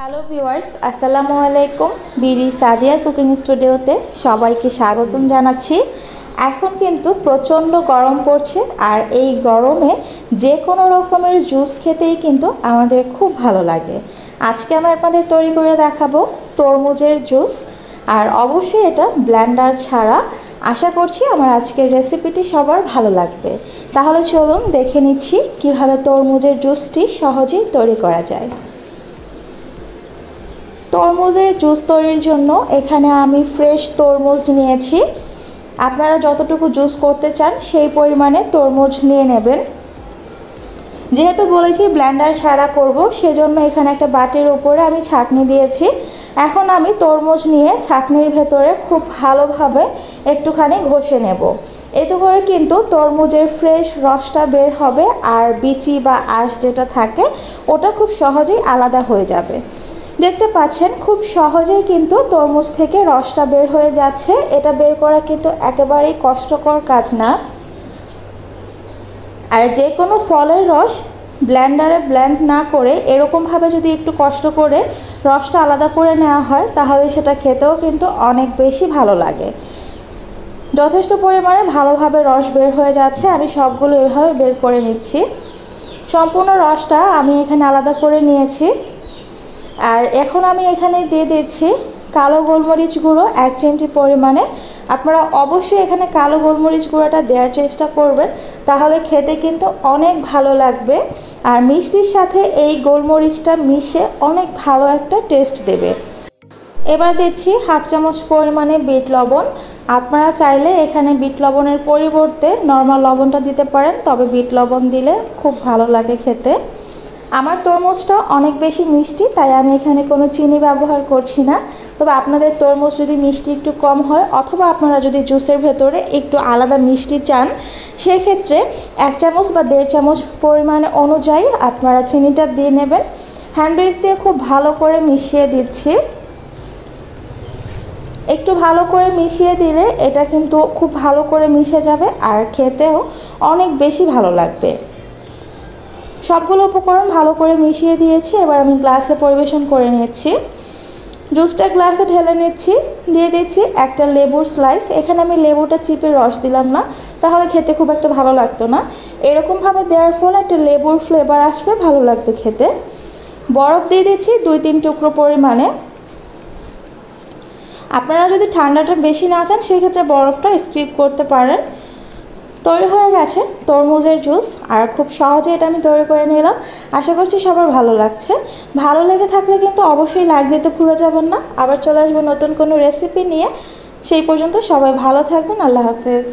Hello viewers, আসসালামু আলাইকুম। BD Sadia cooking স্টুডিওতে সবাইকে স্বাগতম জানাচ্ছি। এখন কিন্তু প্রচণ্ড গরম পড়ছে, আর এই গরমে যে কোনো রকমের জুস খেতেই কিন্তু আমাদের খুব ভালো লাগে। আজকে আমি আপনাদের তৈরি করে দেখাবো তরমুজের জুস, আর অবশ্যই এটা ব্লেন্ডার ছাড়া। আশা করছি আমার আজকের রেসিপিটি সবার ভালো লাগবে। তাহলে চলুন দেখে নিচ্ছি কিভাবে তরমুজের জুসটি সহজেই তৈরি করা যায়। তরমুজের জুস তৈরির জন্য এখানে আমি ফ্রেশ তরমুজ নিয়েছি। আপনারা যতটুকু জুস করতে চান সেই পরিমাণে তরমুজ নিয়ে নেবেন। যেহেতু বলেছি ব্লেন্ডার ছাড়া করব, সেজন্য এখানে একটা বাটির উপরে আমি ছাঁকনি দিয়েছি। এখন আমি তরমুজ নিয়ে ছাঁকনির ভেতরে খুব ভালোভাবে একটুখানি ঘষে নেব। এতে করে কিন্তু তরমুজের ফ্রেশ রসটা বের হবে, আর বিচি বা আঁশ যেটা থাকে ওটা খুব সহজেই আলাদা হয়ে যাবে। দেখতে পাচ্ছেন খুব সহজেই কিন্তু তরমুজ থেকে রসটা বের হয়ে যাচ্ছে। এটা বের করা কিন্তু একেবারেই কষ্টকর কাজ না। আর যে কোনো ফলের রস ব্লেন্ডারে ব্লেন্ড না করে এরকমভাবে যদি একটু কষ্ট করে রসটা আলাদা করে নেওয়া হয়, তাহলে সেটা খেতেও কিন্তু অনেক বেশি ভালো লাগে। যথেষ্ট পরিমাণে ভালোভাবে রস বের হয়ে যাচ্ছে। আমি সবগুলো এভাবে বের করে নিচ্ছি। সম্পূর্ণ রসটা আমি এখানে আলাদা করে নিয়েছি। আর এখন আমি এখানে দিয়ে দিচ্ছি কালো গোলমরিচ গুঁড়ো 1 চিমটি পরিমাণে। আপনারা অবশ্যই এখানে কালো গোলমরিচ গুঁড়োটা দেওয়ার চেষ্টা করবেন, তাহলে খেতে কিন্তু অনেক ভালো লাগবে। আর মিষ্টির সাথে এই গোলমরিচটা মিশে অনেক ভালো একটা টেস্ট দেবে। এবার দিচ্ছি 1/2 চামচ পরিমাণে বিট লবণ। আপনারা চাইলে এখানে বিট লবণের পরিবর্তে নর্মাল লবণটা দিতে পারেন, তবে বিট লবণ দিলে খুব ভালো লাগে খেতে। আমার তরমুজটা অনেক বেশি মিষ্টি, তাই আমি এখানে কোনো চিনি ব্যবহার করছি না। তবে আপনাদের তরমুজ যদি মিষ্টি একটু কম হয়, অথবা আপনারা যদি জুসের ভেতরে একটু আলাদা মিষ্টি চান, সেক্ষেত্রে 1 চামচ বা 1.5 চামচ পরিমাণে অনুযায়ী আপনারা চিনিটা দিয়ে নেবেন। হ্যান্ড উইস্ক দিয়ে খুব ভালো করে মিশিয়ে দিচ্ছি। একটু ভালো করে মিশিয়ে দিলে এটা কিন্তু খুব ভালো করে মিশে যাবে, আর খেতেও অনেক বেশি ভালো লাগবে। সবগুলো উপকরণ ভালো করে মিশিয়ে দিয়েছি। এবার আমি গ্লাসে পরিবেশন করে নিচ্ছি। জুসটা গ্লাসে ঢেলে নিচ্ছি। দিয়ে দিচ্ছি একটা লেবুর স্লাইস। এখানে আমি লেবুটা চিপে রস দিলাম না, তাহলে খেতে খুব একটা ভালো লাগতো না। এরকমভাবে দেওয়ার ফলে একটা লেবুর ফ্লেভার আসবে, ভালো লাগবে খেতে। বরফ দিয়ে দিচ্ছি 2-3 টুকরো পরিমাণে। আপনারা যদি ঠান্ডাটা বেশি না চান, সেক্ষেত্রে বরফটা স্কিপ করতে পারেন। তৈরি হয়ে গেছে তরমুজের জুস, আর খুব সহজে এটা আমি তৈরি করে নিলাম। আশা করছি সবার ভালো লাগছে। ভালো লেগে থাকলে কিন্তু অবশ্যই লাইক দিতে ভুলে যাবেন না। আবার চলে আসবো নতুন কোনো রেসিপি নিয়ে। সেই পর্যন্ত সবাই ভালো থাকবেন। আল্লাহ হাফেজ।